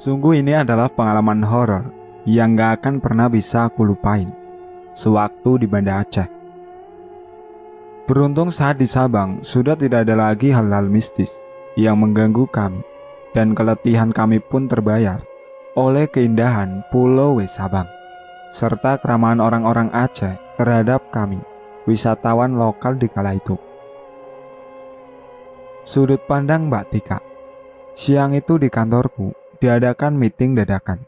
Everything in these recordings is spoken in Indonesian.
Sungguh ini adalah pengalaman horor yang gak akan pernah bisa aku lupain sewaktu di Banda Aceh. Beruntung saat di Sabang sudah tidak ada lagi hal-hal mistis yang mengganggu kami, dan keletihan kami pun terbayar oleh keindahan Pulau W Sabang serta keramahan orang-orang Aceh terhadap kami, wisatawan lokal di kala itu. Sudut pandang Mbak Tika. Siang itu di kantorku diadakan meeting dadakan.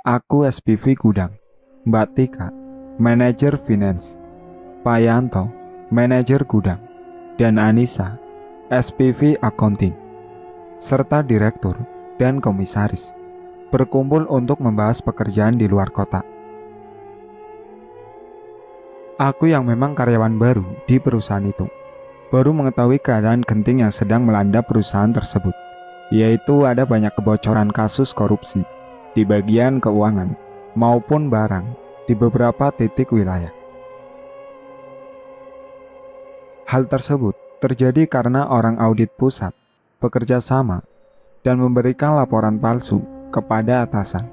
Aku SPV Gudang, Mbak Tika, manajer finance, Pak Yanto, manajer gudang, dan Anissa, SPV accounting, serta direktur dan komisaris, berkumpul untuk membahas pekerjaan di luar kota. Aku yang memang karyawan baru di perusahaan itu, baru mengetahui keadaan genting yang sedang melanda perusahaan tersebut, yaitu ada banyak kebocoran kasus korupsi di bagian keuangan maupun barang di beberapa titik wilayah. Hal tersebut terjadi karena orang audit pusat bekerja sama dan memberikan laporan palsu kepada atasan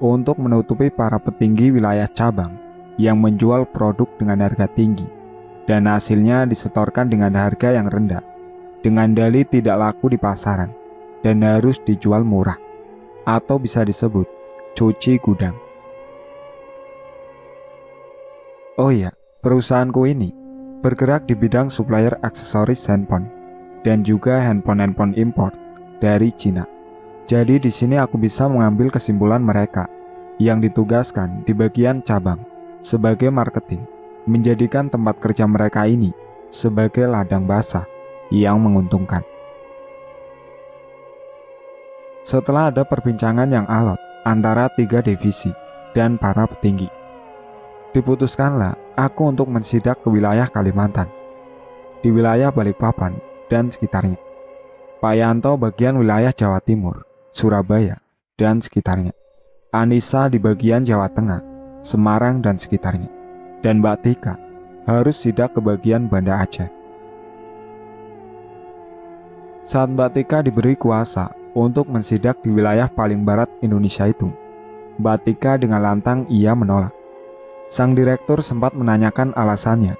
untuk menutupi para petinggi wilayah cabang yang menjual produk dengan harga tinggi dan hasilnya disetorkan dengan harga yang rendah dengan dalih tidak laku di pasaran dan harus dijual murah, atau bisa disebut cuci gudang. Oh iya, perusahaanku ini bergerak di bidang supplier aksesoris handphone dan juga handphone import dari Cina. Jadi di sini aku bisa mengambil kesimpulan mereka yang ditugaskan di bagian cabang sebagai marketing, menjadikan tempat kerja mereka ini sebagai ladang basah yang menguntungkan. Setelah ada perbincangan yang alot antara 3 divisi dan para petinggi, diputuskanlah aku untuk mensidak ke wilayah Kalimantan, di wilayah Balikpapan dan sekitarnya. Pak Yanto bagian wilayah Jawa Timur, Surabaya dan sekitarnya. Anissa di bagian Jawa Tengah, Semarang dan sekitarnya. Dan Mbak Tika harus sidak ke bagian Banda Aceh. Saat Mbak Tika diberi kuasa untuk mensidak di wilayah paling barat Indonesia itu, Mbak Tika dengan lantang ia menolak. Sang direktur sempat menanyakan alasannya,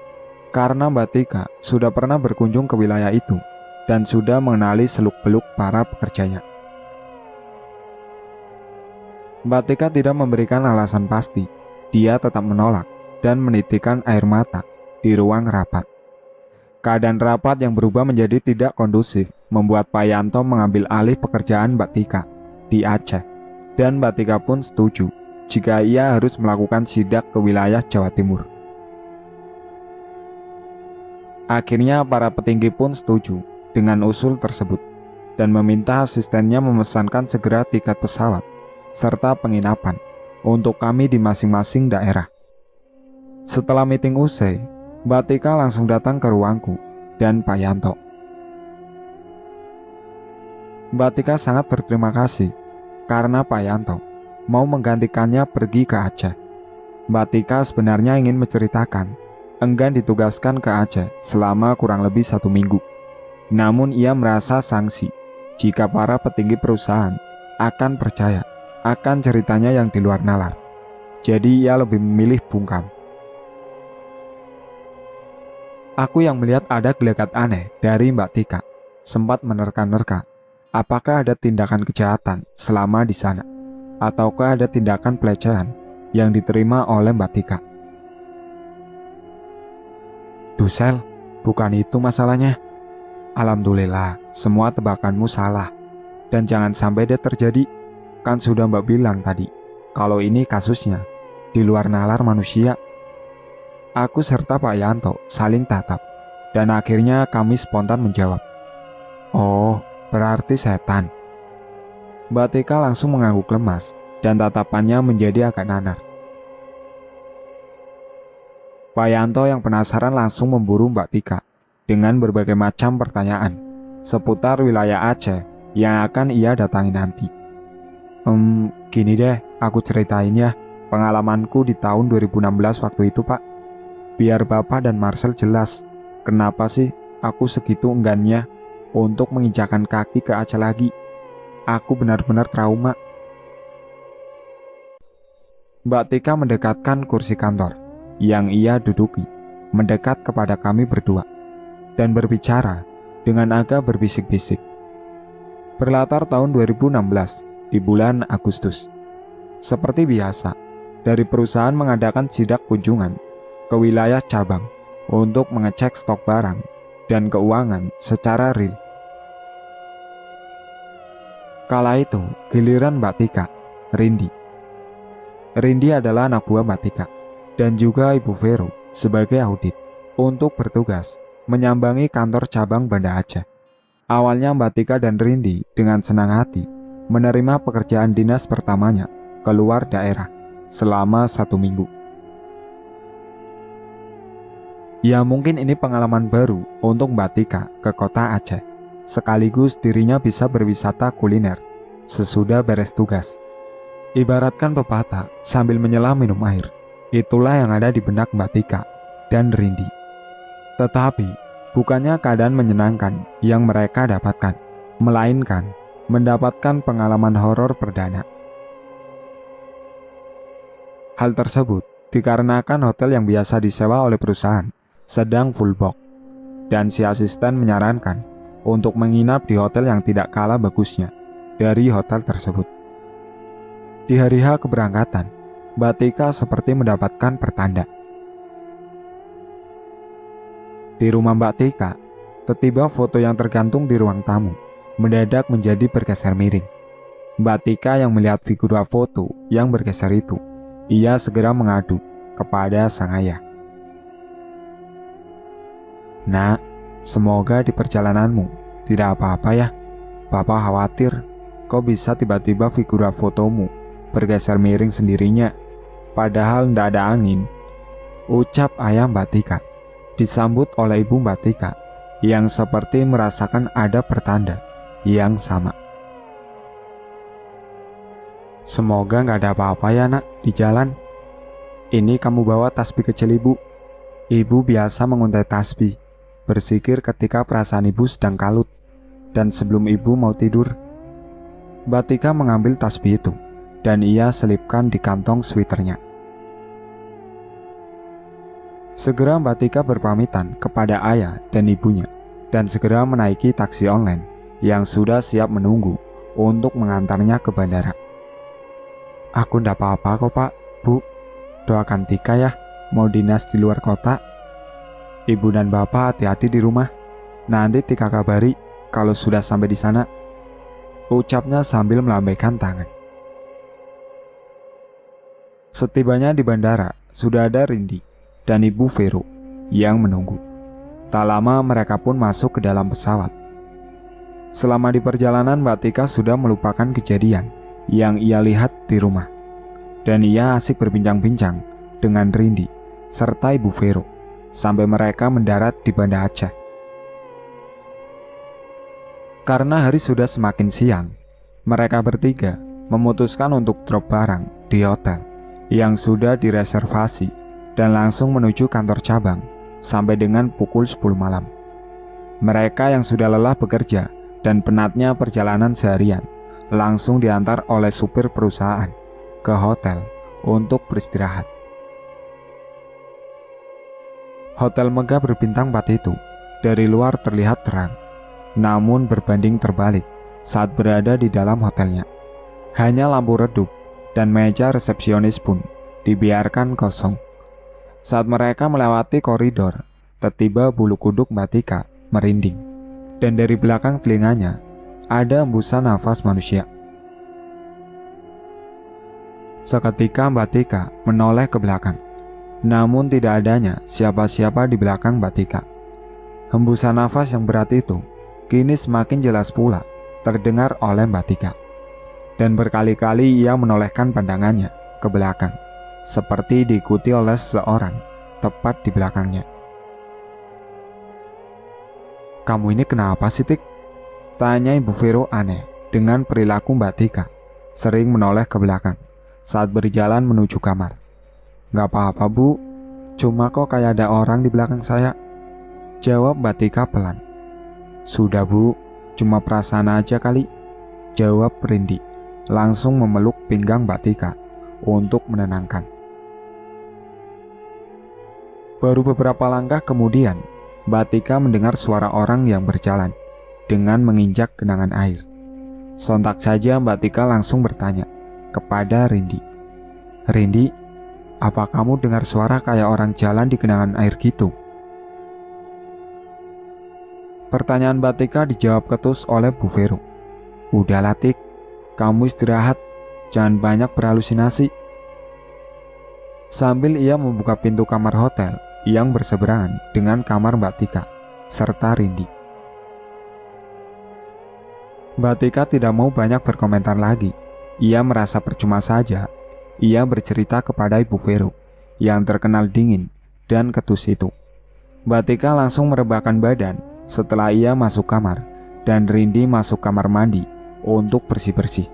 karena Mbak Tika sudah pernah berkunjung ke wilayah itu dan sudah mengenali seluk-beluk para pekerjanya. Mbak Tika tidak memberikan alasan pasti, dia tetap menolak dan menitikkan air mata di ruang rapat. Keadaan rapat yang berubah menjadi tidak kondusif membuat Pak Yanto mengambil alih pekerjaan Mbak Tika di Aceh, dan Mbak Tika pun setuju jika ia harus melakukan sidak ke wilayah Jawa Timur. Akhirnya para petinggi pun setuju dengan usul tersebut dan meminta asistennya memesankan segera tiket pesawat serta penginapan untuk kami di masing-masing daerah. Setelah meeting usai, Mbak Tika langsung datang ke ruangku dan Pak Yanto. Mbak Tika sangat berterima kasih karena Pak Yanto mau menggantikannya pergi ke Aceh. Mbak Tika sebenarnya ingin menceritakan enggan ditugaskan ke Aceh selama kurang lebih 1 minggu. Namun ia merasa sanksi jika para petinggi perusahaan akan percaya akan ceritanya yang di luar nalar. Jadi ia lebih memilih bungkam. Aku yang melihat ada gelagat aneh dari Mbak Tika, sempat menerka-nerka apakah ada tindakan kejahatan selama di sana, ataukah ada tindakan pelecehan yang diterima oleh Mbak Tika. Dusel, bukan itu masalahnya. Alhamdulillah, semua tebakanmu salah. Dan jangan sampai dia terjadi. Kan sudah Mbak bilang tadi, kalau ini kasusnya di luar nalar manusia. Aku serta Pak Yanto saling tatap, dan akhirnya kami spontan menjawab, "Oh, berarti setan." Mbak Tika langsung mengangguk lemas dan tatapannya menjadi agak nanar. Pak Yanto yang penasaran langsung memburu Mbak Tika dengan berbagai macam pertanyaan seputar wilayah Aceh yang akan ia datangi nanti. Gini deh, aku ceritain ya pengalamanku di tahun 2016 waktu itu, Pak. Biar Bapak dan Marcel jelas kenapa sih aku segitu enggannya untuk menginjakan kaki ke Aceh lagi. Aku benar-benar trauma Mbak Tika mendekatkan kursi kantor yang ia duduki, mendekat kepada kami berdua, dan berbicara dengan agak berbisik-bisik. Berlatar tahun 2016 di bulan Agustus. Seperti biasa, dari perusahaan mengadakan sidak kunjungan ke wilayah cabang untuk mengecek stok barang dan keuangan secara real. Kala itu, giliran Mbak Tika, Rindi. Rindi adalah anak buah Mbak Tika dan juga Ibu Vero sebagai audit untuk bertugas menyambangi kantor cabang Banda Aceh. Awalnya Mbak Tika dan Rindi dengan senang hati menerima pekerjaan dinas pertamanya keluar daerah selama 1 minggu. Ya mungkin ini pengalaman baru untuk Mbak Tika ke kota Aceh. Sekaligus dirinya bisa berwisata kuliner sesudah beres tugas. Ibaratkan pepatah sambil menyelam minum air. Itulah yang ada di benak Mbak Tika dan Rindi. Tetapi bukannya keadaan menyenangkan yang mereka dapatkan, melainkan mendapatkan pengalaman horor perdana. Hal tersebut dikarenakan hotel yang biasa disewa oleh perusahaan sedang full book, dan si asisten menyarankan untuk menginap di hotel yang tidak kalah bagusnya dari hotel tersebut. Di hari H keberangkatan, Mbak Tika seperti mendapatkan pertanda. Di rumah Mbak Tika, tiba-tiba foto yang tergantung di ruang tamu mendadak menjadi bergeser miring. Mbak Tika yang melihat figura foto yang bergeser itu, ia segera mengadu kepada sang ayah. "Nak, semoga di perjalananmu tidak apa-apa ya. Papa khawatir kok bisa tiba-tiba figura fotomu bergeser miring sendirinya, padahal ndak ada angin," ucap ayah Mbak Tika, disambut oleh ibu Mbak Tika yang seperti merasakan ada pertanda yang sama. "Semoga nggak ada apa-apa ya nak di jalan. Ini kamu bawa tasbih kecil ibu. Ibu biasa menguntai tasbih, bersikir ketika perasaan ibu sedang kalut, dan sebelum ibu mau tidur." Mbak Tika mengambil tasbih itu dan ia selipkan di kantong sweaternya. Segera Mbak Tika berpamitan kepada ayah dan ibunya dan segera menaiki taksi online yang sudah siap menunggu untuk mengantarnya ke bandara. "Aku ndak apa-apa kok Pak, Bu. Doakan Tika ya, mau dinas di luar kota. Ibu dan Bapak hati-hati di rumah. Nanti Tika kabari kalau sudah sampai di sana," ucapnya sambil melambaikan tangan. Setibanya di bandara, sudah ada Rindi dan Ibu Vero yang menunggu. Tak lama mereka pun masuk ke dalam pesawat. Selama di perjalanan Mbak Tika sudah melupakan kejadian yang ia lihat di rumah, dan ia asik berbincang-bincang dengan Rindi serta Ibu Vero sampai mereka mendarat di Banda Aceh. Karena hari sudah semakin siang, mereka bertiga memutuskan untuk drop barang di hotel yang sudah direservasi dan langsung menuju kantor cabang sampai dengan pukul 10 malam. Mereka yang sudah lelah bekerja dan penatnya perjalanan seharian langsung diantar oleh supir perusahaan ke hotel untuk beristirahat. Hotel megah berbintang 4 itu dari luar terlihat terang, namun berbanding terbalik saat berada di dalam hotelnya. Hanya lampu redup dan meja resepsionis pun dibiarkan kosong. Saat mereka melewati koridor, tiba-tiba bulu kuduk Mbak Tika merinding, dan dari belakang telinganya ada hembusan nafas manusia. Seketika Mbak Tika menoleh ke belakang, namun tidak adanya siapa-siapa di belakang Mbak Tika. Hembusan nafas yang berat itu kini semakin jelas pula terdengar oleh Mbak Tika, dan berkali-kali ia menolehkan pandangannya ke belakang, seperti diikuti oleh seseorang tepat di belakangnya. "Kamu ini kenapa sih, Tik?" tanya Ibu Vero aneh dengan perilaku Mbak Tika sering menoleh ke belakang saat berjalan menuju kamar. "Gak apa-apa Bu, cuma kok kayak ada orang di belakang saya," jawab Mbak Tika pelan. "Sudah Bu, cuma perasaan aja kali," jawab Rindi, langsung memeluk pinggang Mbak Tika untuk menenangkan. Baru beberapa langkah kemudian, Mbak Tika mendengar suara orang yang berjalan dengan menginjak genangan air. Sontak saja Mbak Tika langsung bertanya kepada Rindi, "Rindi, apa kamu dengar suara kayak orang jalan di genangan air gitu?" Pertanyaan Mbak Tika dijawab ketus oleh Bu Vero. "Udahlah Tik, kamu istirahat, jangan banyak berhalusinasi." Sambil ia membuka pintu kamar hotel yang berseberangan dengan kamar Mbak Tika serta Rindi. Mbak Tika tidak mau banyak berkomentar lagi. Ia merasa percuma saja. Ia bercerita kepada Ibu Vero yang terkenal dingin dan ketus itu. Mbak Tika langsung merebahkan badan setelah ia masuk kamar dan Rindi masuk kamar mandi untuk bersih-bersih.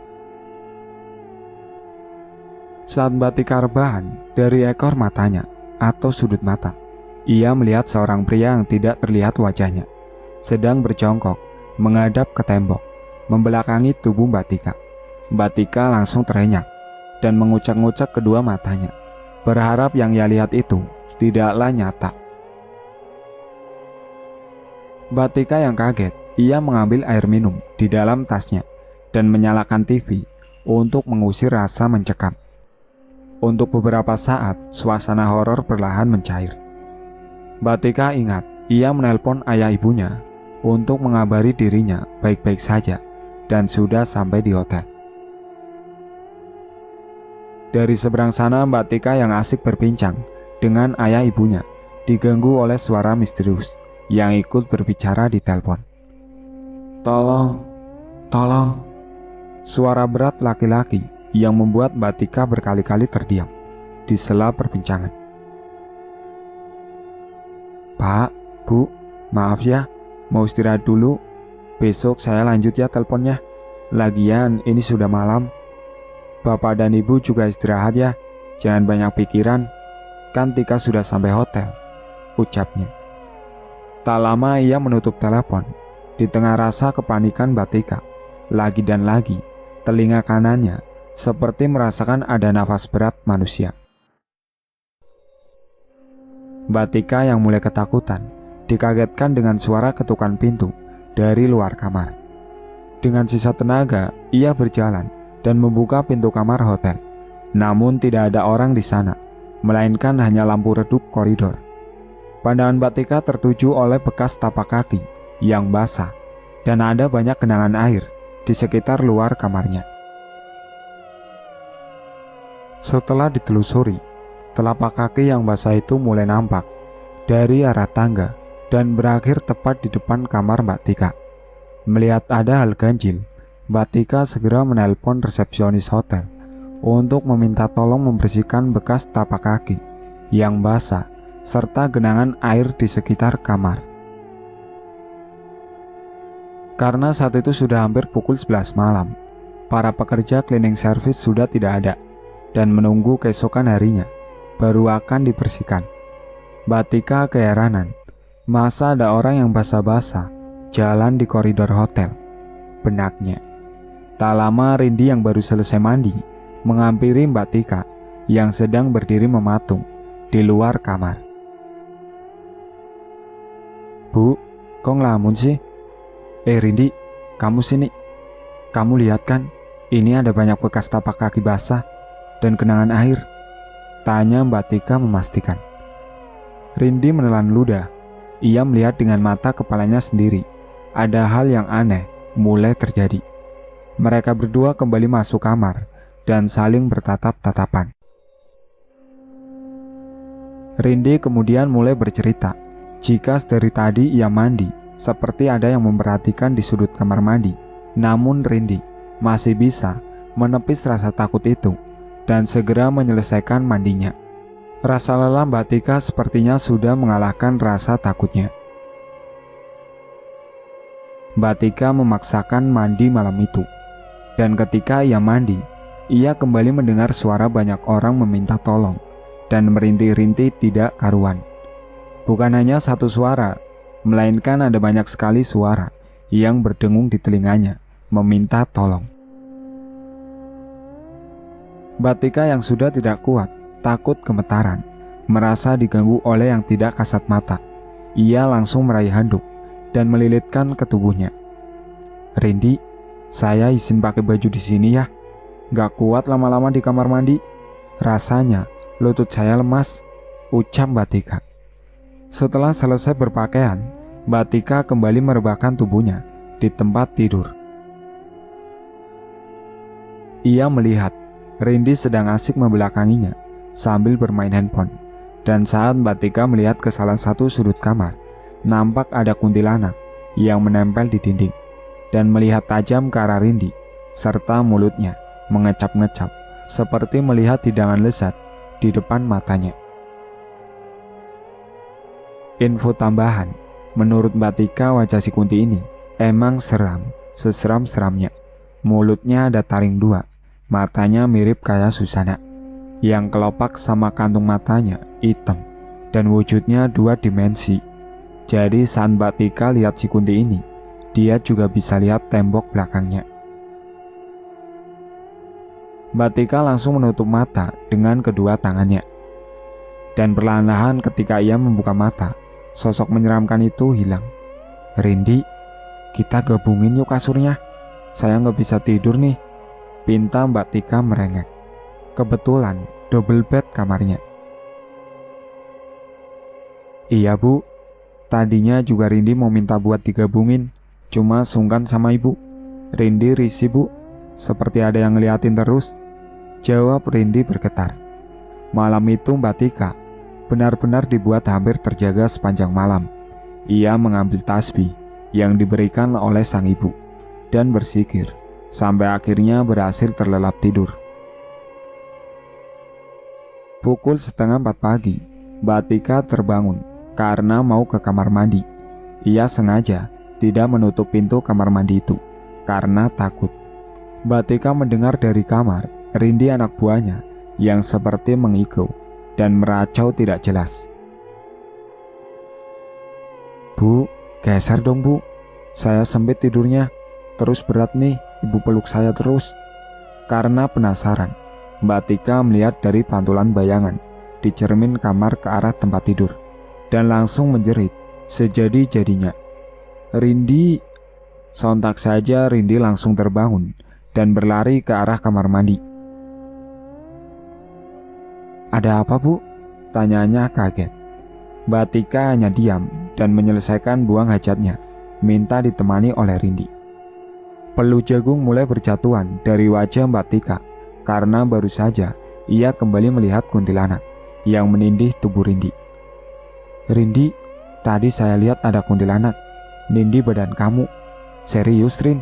Saat Mbak Tika rebahan, dari ekor matanya atau sudut mata, ia melihat seorang pria yang tidak terlihat wajahnya sedang berjongkok menghadap ke tembok membelakangi tubuh Mbak Tika. Mbak Tika langsung terenyah dan mengucak-ngucak kedua matanya, berharap yang ia lihat itu tidaklah nyata. Mbak Tika yang kaget, ia mengambil air minum di dalam tasnya dan menyalakan TV untuk mengusir rasa mencekam. Untuk beberapa saat, suasana horor perlahan mencair. Mbak Tika ingat, ia menelpon ayah ibunya untuk mengabari dirinya baik-baik saja dan sudah sampai di hotel. Dari seberang sana Mbak Tika yang asik berbincang dengan ayah ibunya diganggu oleh suara misterius yang ikut berbicara di telepon. "Tolong, tolong." Suara berat laki-laki yang membuat Mbak Tika berkali-kali terdiam di sela perbincangan. "Pak, Bu, maaf ya, mau istirahat dulu. Besok saya lanjut ya teleponnya. Lagian ini sudah malam. Bapak dan Ibu juga istirahat ya. Jangan banyak pikiran. Kan Tika sudah sampai hotel," ucapnya. Tak lama ia menutup telepon. Di tengah rasa kepanikan Mbak Tika, lagi dan lagi telinga kanannya seperti merasakan ada nafas berat manusia. Mbak Tika yang mulai ketakutan dikagetkan dengan suara ketukan pintu dari luar kamar. Dengan sisa tenaga, ia berjalan dan membuka pintu kamar hotel. Namun tidak ada orang di sana, melainkan hanya lampu redup koridor. Pandangan Mbak Tika tertuju oleh bekas tapak kaki yang basah dan ada banyak genangan air di sekitar luar kamarnya. Setelah ditelusuri, telapak kaki yang basah itu mulai nampak dari arah tangga dan berakhir tepat di depan kamar Mbak Tika. Melihat ada hal ganjil, Mbak Tika segera menelpon resepsionis hotel untuk meminta tolong membersihkan bekas tapak kaki yang basah serta genangan air di sekitar kamar. Karena saat itu sudah hampir pukul 11 malam, para pekerja cleaning service sudah tidak ada dan menunggu keesokan harinya baru akan dibersihkan. Mbak Tika keheranan, masa ada orang yang basah-basah jalan di koridor hotel, benaknya. Tak lama Rindi yang baru selesai mandi menghampiri Mbak Tika yang sedang berdiri mematung di luar kamar. "Bu, kok ngelamun sih?" Rindi, kamu sini. Kamu lihat kan, ini ada banyak bekas tapak kaki basah dan genangan air," tanya Mbak Tika memastikan. Rindi menelan ludah. Ia melihat dengan mata kepalanya sendiri. Ada hal yang aneh mulai terjadi. Mereka berdua kembali masuk kamar dan saling bertatap-tatapan. Rindi kemudian mulai bercerita jika dari tadi ia mandi seperti ada yang memperhatikan di sudut kamar mandi. Namun Rindi masih bisa menepis rasa takut itu dan segera menyelesaikan mandinya. Rasa lelah Mbak Tika sepertinya sudah mengalahkan rasa takutnya. Mbak Tika memaksakan mandi malam itu. Dan ketika ia mandi, ia kembali mendengar suara banyak orang meminta tolong dan merintih-rintih tidak karuan. Bukan hanya satu suara, melainkan ada banyak sekali suara yang berdengung di telinganya, meminta tolong. Mbak Tika yang sudah tidak kuat, takut gemetaran, merasa diganggu oleh yang tidak kasat mata. Ia langsung meraih handuk dan melilitkan ke tubuhnya. "Rindi, saya izin pakai baju di sini ya. Gak kuat lama-lama di kamar mandi. Rasanya lutut saya lemas," ucap Mbak Tika. Setelah selesai berpakaian, Mbak Tika kembali merebahkan tubuhnya di tempat tidur. Ia melihat Rindi sedang asik membelakanginya sambil bermain handphone. Dan saat Mbak Tika melihat ke salah satu sudut kamar, nampak ada kuntilanak yang menempel di dinding dan melihat tajam ke arah Rindi, serta mulutnya mengecap-ngecap seperti melihat hidangan lezat di depan matanya. Info tambahan, menurut Mbak Tika wajah si Kunti ini emang seram, seseram-seramnya. Mulutnya ada taring 2, matanya mirip kayak Susana, yang kelopak sama kantung matanya hitam, dan wujudnya 2 dimensi. Jadi saat Mbak Tika lihat si Kunti ini, dia juga bisa lihat tembok belakangnya. Mbak Tika langsung menutup mata dengan kedua tangannya. Dan perlahan-lahan ketika ia membuka mata, sosok menyeramkan itu hilang. "Rindi, kita gabungin yuk kasurnya. Saya nggak bisa tidur nih," pinta Mbak Tika merengek. Kebetulan double bed kamarnya. "Iya bu, tadinya juga Rindi mau minta buat digabungin, cuma sungkan sama ibu. Rindi risih bu, seperti ada yang ngeliatin terus," jawab Rindi bergetar. Malam itu Mbak Tika benar-benar dibuat hampir terjaga sepanjang malam. Ia mengambil tasbih yang diberikan oleh sang ibu dan berzikir sampai akhirnya berhasil terlelap tidur. Pukul 3:30 pagi, Mbak Tika terbangun karena mau ke kamar mandi. Ia sengaja tidak menutup pintu kamar mandi itu karena takut. Mbak Tika mendengar dari kamar Rindi anak buahnya yang seperti mengigau dan meracau tidak jelas. "Bu, geser dong bu, saya sempit tidurnya, terus berat nih, ibu peluk saya terus." Karena penasaran, Mbak Tika melihat dari pantulan bayangan di cermin kamar ke arah tempat tidur dan langsung menjerit sejadi-jadinya, "Rindi!" Sontak saja Rindi langsung terbangun dan berlari ke arah kamar mandi. "Ada apa bu?" tanyanya kaget. Mbak Tika hanya diam dan menyelesaikan buang hajatnya, minta ditemani oleh Rindi. Pelu jagung mulai berjatuhan dari wajah Mbak Tika karena baru saja ia kembali melihat kuntilanak yang menindih tubuh Rindi. "Rindi, tadi saya lihat ada kuntilanak nindih badan kamu." "Serius Rin?"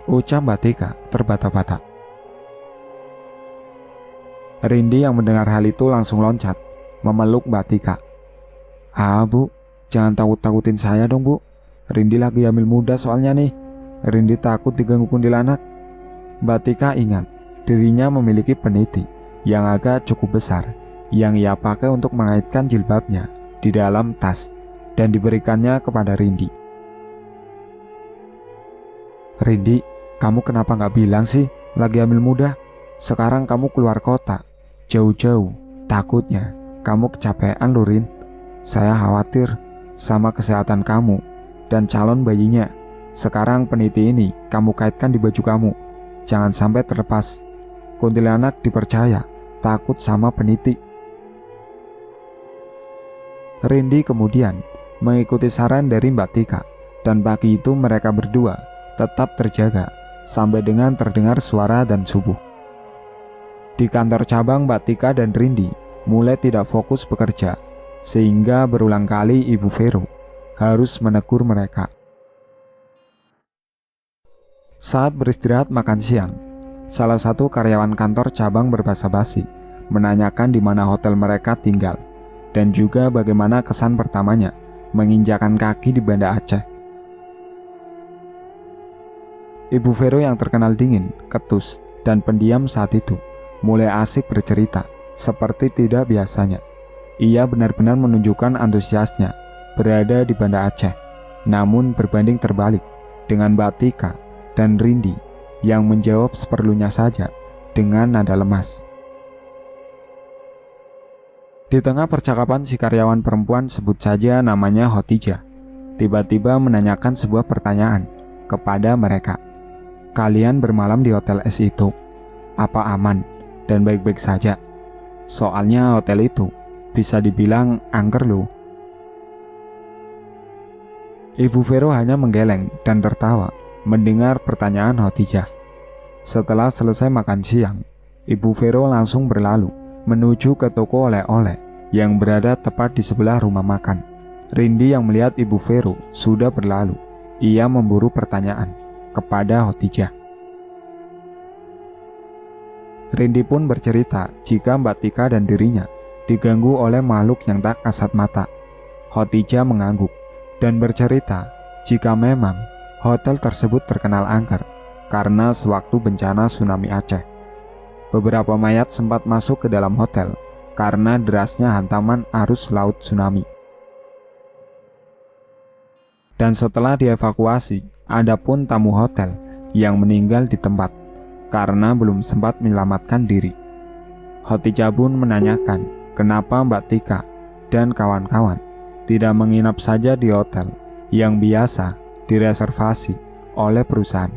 ucap Mbak Tika terbata-bata. Rindi yang mendengar hal itu langsung loncat memeluk Mbak Tika. "Ah bu, jangan takut-takutin saya dong bu. Rindi lagi hamil muda soalnya nih. Rindi takut diganggu kuntilanak." Mbak Tika ingat dirinya memiliki peniti yang agak cukup besar yang ia pakai untuk mengaitkan jilbabnya di dalam tas dan diberikannya kepada Rindi. "Rindi, kamu kenapa gak bilang sih lagi hamil muda? Sekarang kamu keluar kota jauh-jauh, takutnya kamu kecapean loh Rin. Saya khawatir sama kesehatan kamu dan calon bayinya. Sekarang peniti ini kamu kaitkan di baju kamu, jangan sampai terlepas. Kuntilanak dipercaya takut sama peniti." Rindi kemudian mengikuti saran dari Mbak Tika, dan pagi itu mereka berdua tetap terjaga sampai dengan terdengar suara dan subuh. Di kantor cabang, Mbak Tika dan Rindi mulai tidak fokus bekerja, sehingga berulang kali Ibu Vero harus menegur mereka. Saat beristirahat makan siang, salah satu karyawan kantor cabang berbasa-basi menanyakan di mana hotel mereka tinggal dan juga bagaimana kesan pertamanya menginjakan kaki di Banda Aceh. Ibu Vero yang terkenal dingin, ketus, dan pendiam saat itu mulai asik bercerita seperti tidak biasanya. Ia benar-benar menunjukkan antusiasnya berada di Banda Aceh, namun berbanding terbalik dengan Mbak Tika dan Rindi yang menjawab seperlunya saja dengan nada lemas. Di tengah percakapan si karyawan perempuan, sebut saja namanya Khotijah, tiba-tiba menanyakan sebuah pertanyaan kepada mereka. Kalian bermalam di hotel es itu, apa aman dan baik-baik saja? Soalnya hotel itu bisa dibilang angker loh. Ibu Vero hanya menggeleng dan tertawa mendengar pertanyaan Khotijah. Setelah selesai makan siang, Ibu Vero langsung berlalu menuju ke toko oleh-oleh yang berada tepat di sebelah rumah makan. Rindi yang melihat Ibu Vero sudah berlalu, ia memburu pertanyaan kepada Khotijah. Rindi pun bercerita jika Mbak Tika dan dirinya diganggu oleh makhluk yang tak kasat mata. Khotijah mengangguk dan bercerita jika memang hotel tersebut terkenal angker karena sewaktu bencana tsunami Aceh. Beberapa mayat sempat masuk ke dalam hotel karena derasnya hantaman arus laut tsunami. Dan setelah dievakuasi, ada pun tamu hotel yang meninggal di tempat karena belum sempat menyelamatkan diri. Khotijah pun menanyakan kenapa Mbak Tika dan kawan-kawan tidak menginap saja di hotel yang biasa direservasi oleh perusahaan.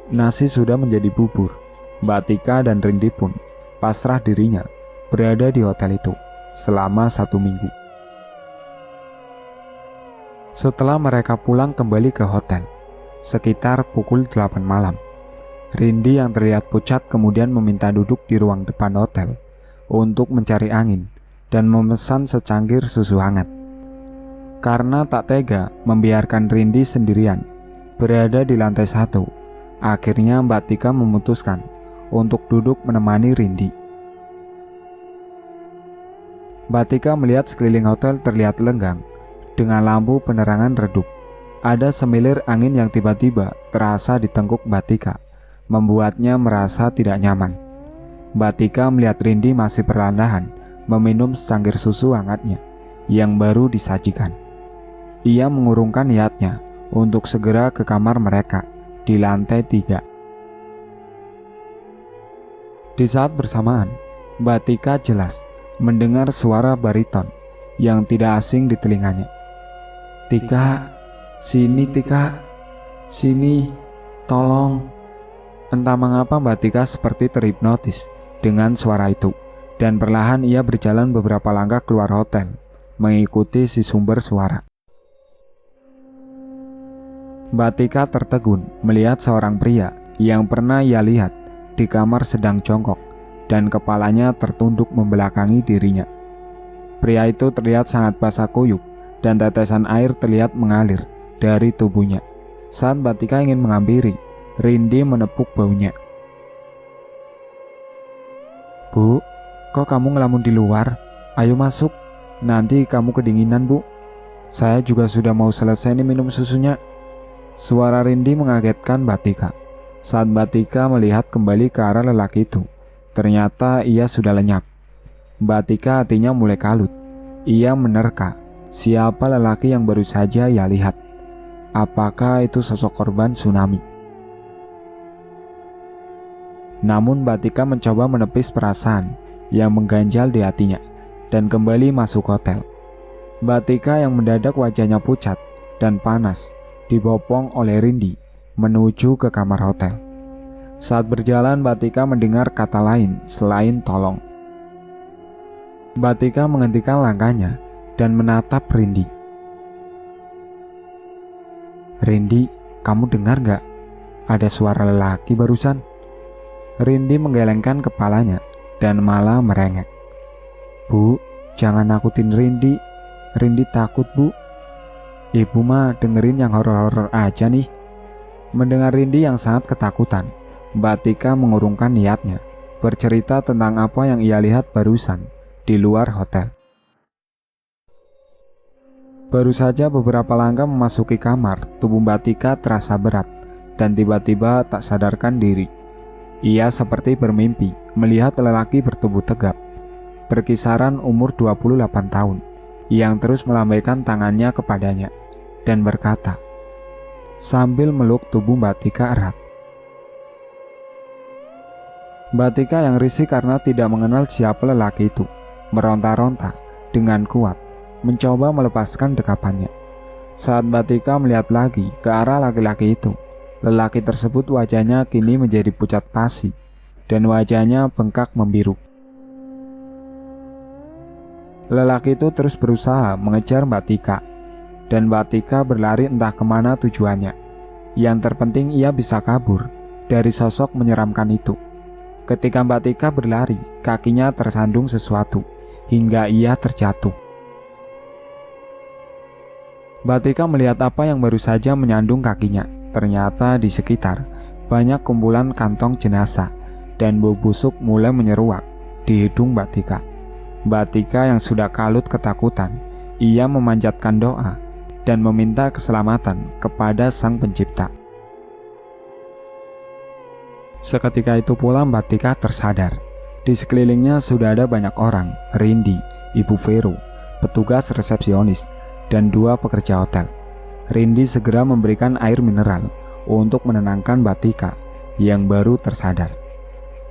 Nasi sudah menjadi bubur. Mbak Tika dan Rindi pun pasrah dirinya berada di hotel itu selama 1 minggu. Setelah mereka pulang kembali ke hotel, sekitar pukul 8 malam, Rindi yang terlihat pucat kemudian meminta duduk di ruang depan hotel untuk mencari angin dan memesan secangkir susu hangat. Karena tak tega membiarkan Rindi sendirian berada di lantai 1, akhirnya Mbak Tika memutuskan untuk duduk menemani Rindi. Mbak Tika melihat sekeliling hotel terlihat lenggang dengan lampu penerangan redup. Ada semilir angin yang tiba-tiba terasa di tengkuk Mbak Tika, membuatnya merasa tidak nyaman. Mbak Tika melihat Rindi masih perlahan meminum secangkir susu hangatnya yang baru disajikan. Ia mengurungkan niatnya untuk segera ke kamar mereka di lantai 3. Di saat bersamaan, Mbak Tika jelas mendengar suara bariton yang tidak asing di telinganya. "Tika, sini Tika, sini, tolong." Entah mengapa Mbak Tika seperti terhipnotis dengan suara itu, dan perlahan ia berjalan beberapa langkah keluar hotel, mengikuti si sumber suara. Mbak Tika tertegun melihat seorang pria yang pernah ia lihat di kamar sedang jongkok dan kepalanya tertunduk membelakangi dirinya. Pria itu terlihat sangat basah kuyup dan tetesan air terlihat mengalir dari tubuhnya. Saat Mbak Tika ingin menghampiri, Rindi menepuk baunya. "Bu, kok kamu ngelamun di luar? Ayo masuk, nanti kamu kedinginan Bu. Saya juga sudah mau selesai nih minum susunya." Suara Rindi mengagetkan Mbak Tika. Saat Mbak Tika melihat kembali ke arah lelaki itu, ternyata ia sudah lenyap. Mbak Tika hatinya mulai kalut. Ia menerka siapa lelaki yang baru saja ia lihat. Apakah itu sosok korban tsunami? Namun Mbak Tika mencoba menepis perasaan yang mengganjal di hatinya dan kembali masuk hotel. Mbak Tika yang mendadak wajahnya pucat dan panas dibopong oleh Rindi menuju ke kamar hotel. Saat berjalan, Mbak Tika mendengar kata lain selain tolong. Mbak Tika menghentikan langkahnya dan menatap Rindi. "Rindi, kamu dengar gak? Ada suara lelaki barusan." Rindi menggelengkan kepalanya dan malah merengek. "Bu, jangan nakutin Rindi. Rindi takut Bu." "Ibu mah dengerin yang horor-horor aja nih." Mendengar Rindi yang sangat ketakutan, Mbak Tika mengurungkan niatnya, bercerita tentang apa yang ia lihat barusan di luar hotel. Baru saja beberapa langkah memasuki kamar, tubuh Mbak Tika terasa berat dan tiba-tiba tak sadarkan diri. Ia seperti bermimpi melihat lelaki bertubuh tegap, berkisaran umur 28 tahun, yang terus melambaikan tangannya kepadanya dan berkata, sambil meluk tubuh Mbak Tika erat. Mbak Tika yang risih karena tidak mengenal siapa lelaki itu, meronta-ronta dengan kuat, mencoba melepaskan dekapannya. Saat Mbak Tika melihat lagi ke arah laki-laki itu, lelaki tersebut wajahnya kini menjadi pucat pasi dan wajahnya bengkak membiru. Lelaki itu terus berusaha mengejar Mbak Tika, dan Mbak Tika berlari entah kemana tujuannya. Yang terpenting ia bisa kabur dari sosok menyeramkan itu. Ketika Mbak Tika berlari, kakinya tersandung sesuatu hingga ia terjatuh. Mbak Tika melihat apa yang baru saja menyandung kakinya. Ternyata di sekitar banyak kumpulan kantong jenazah dan bau busuk mulai menyeruak di hidung Mbak Tika. Mbak Tika yang sudah kalut ketakutan, ia memanjatkan doa dan meminta keselamatan kepada Sang Pencipta. Seketika itu pula Mbak Tika tersadar. Di sekelilingnya sudah ada banyak orang, Rindi, Ibu Vero, petugas resepsionis, dan 2 pekerja hotel. Rindi segera memberikan air mineral untuk menenangkan Mbak Tika yang baru tersadar.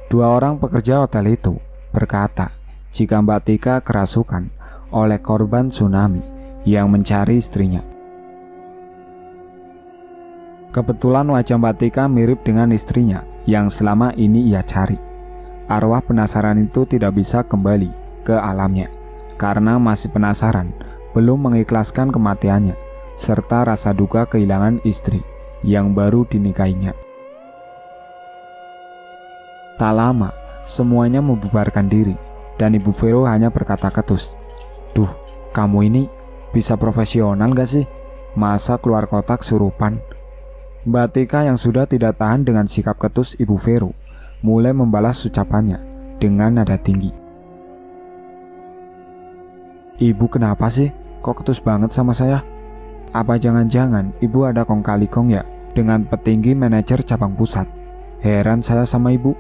2 orang pekerja hotel itu berkata jika Mbak Tika kerasukan oleh korban tsunami yang mencari istrinya. Kebetulan wajah Mbak Tika mirip dengan istrinya yang selama ini ia cari. Arwah penasaran itu tidak bisa kembali ke alamnya karena masih penasaran, belum mengikhlaskan kematiannya, serta rasa duka kehilangan istri yang baru dinikahinya. Tak lama, semuanya membubarkan diri, dan Ibu Vero hanya berkata ketus, "Duh, kamu ini bisa profesional gak sih? Masa keluar kotak surupan?" Mbak Tika yang sudah tidak tahan dengan sikap ketus Ibu Vero mulai membalas ucapannya dengan nada tinggi. "Ibu kenapa sih? Kok ketus banget sama saya? Apa jangan-jangan ibu ada kong kali kong ya dengan petinggi manajer cabang pusat? Heran saya sama ibu."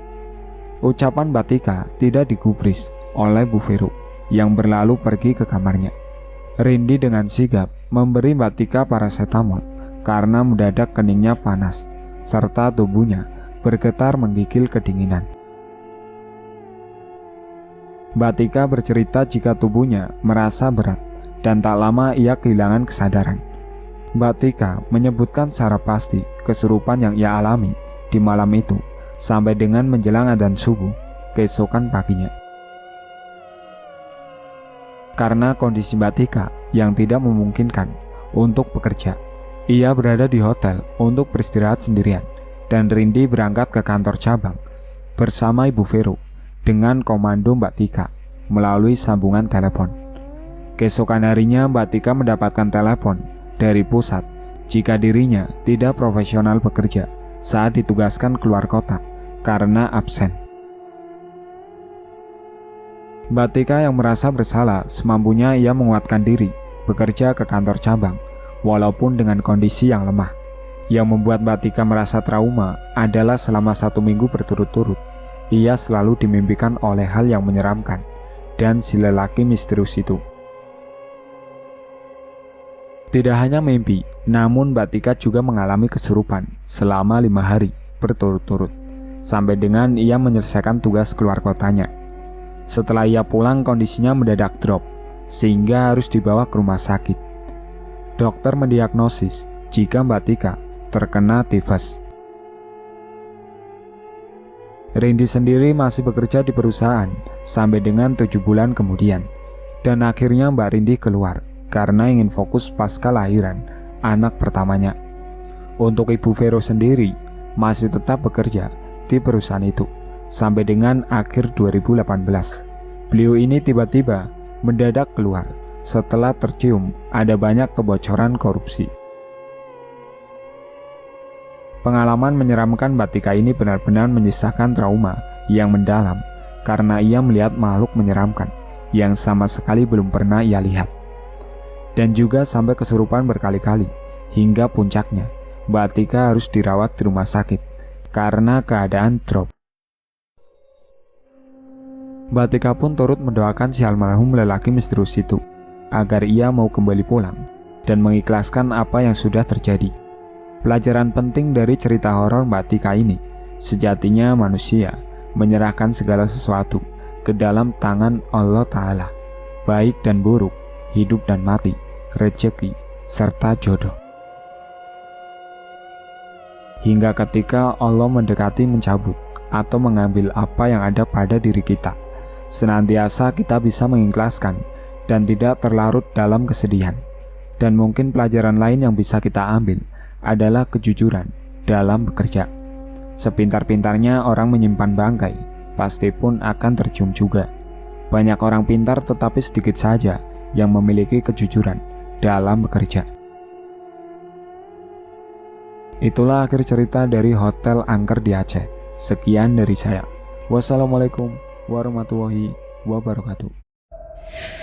Ucapan Mbak Tika tidak digubris oleh Bu Vero yang berlalu pergi ke kamarnya. Rindi dengan sigap memberi Mbak Tika paracetamol karena mendadak keningnya panas serta tubuhnya bergetar menggigil kedinginan. Mbak Tika bercerita jika tubuhnya merasa berat dan tak lama ia kehilangan kesadaran. Mbak Tika menyebutkan secara pasti kesurupan yang ia alami di malam itu sampai dengan menjelang adzan subuh keesokan paginya. Karena kondisi Mbak Tika yang tidak memungkinkan untuk bekerja, ia berada di hotel untuk beristirahat sendirian, dan Rindi berangkat ke kantor cabang bersama Ibu Vero dengan komando Mbak Tika melalui sambungan telepon. Keesokan harinya Mbak Tika mendapatkan telepon dari pusat jika dirinya tidak profesional bekerja saat ditugaskan keluar kota karena absen. Mbak Tika yang merasa bersalah semampunya ia menguatkan diri bekerja ke kantor cabang walaupun dengan kondisi yang lemah. Yang membuat Mbak Tika merasa trauma adalah selama 1 minggu berturut-turut ia selalu dimimpikan oleh hal yang menyeramkan dan si lelaki misterius itu. Tidak hanya mimpi, namun Mbak Tika juga mengalami kesurupan selama 5 hari berturut-turut sampai dengan ia menyelesaikan tugas keluar kotanya. Setelah ia pulang kondisinya mendadak drop sehingga harus dibawa ke rumah sakit. Dokter mendiagnosis jika Mbak Tika terkena tifus. Rindi sendiri masih bekerja di perusahaan sampai dengan 7 bulan kemudian, dan akhirnya Mbak Rindi keluar karena ingin fokus pasca lahiran anak pertamanya. Untuk Ibu Vero sendiri masih tetap bekerja di perusahaan itu sampai dengan akhir 2018. Beliau ini tiba-tiba mendadak keluar setelah tercium ada banyak kebocoran korupsi. Pengalaman menyeramkan Mbak Tika ini benar-benar menyisakan trauma yang mendalam karena ia melihat makhluk menyeramkan yang sama sekali belum pernah ia lihat. Dan juga sampai kesurupan berkali-kali hingga puncaknya Mbak Tika harus dirawat di rumah sakit karena keadaan drop. Mbak Tika pun turut mendoakan si almarhum lelaki misterius itu agar ia mau kembali pulang dan mengikhlaskan apa yang sudah terjadi. Pelajaran penting dari cerita horor Mbak Tika ini, sejatinya manusia menyerahkan segala sesuatu ke dalam tangan Allah Ta'ala, baik dan buruk, hidup dan mati, rezeki, serta jodoh. Hingga ketika Allah mendekati mencabut atau mengambil apa yang ada pada diri kita, senantiasa kita bisa mengikhlaskan dan tidak terlarut dalam kesedihan. Dan mungkin pelajaran lain yang bisa kita ambil adalah kejujuran dalam bekerja. Sepintar-pintarnya orang menyimpan bangkai, pasti pun akan tercium juga. Banyak orang pintar tetapi sedikit saja yang memiliki kejujuran dalam bekerja. Itulah akhir cerita dari Hotel Angker di Aceh. Sekian dari saya. Wassalamualaikum warahmatullahi wabarakatuh.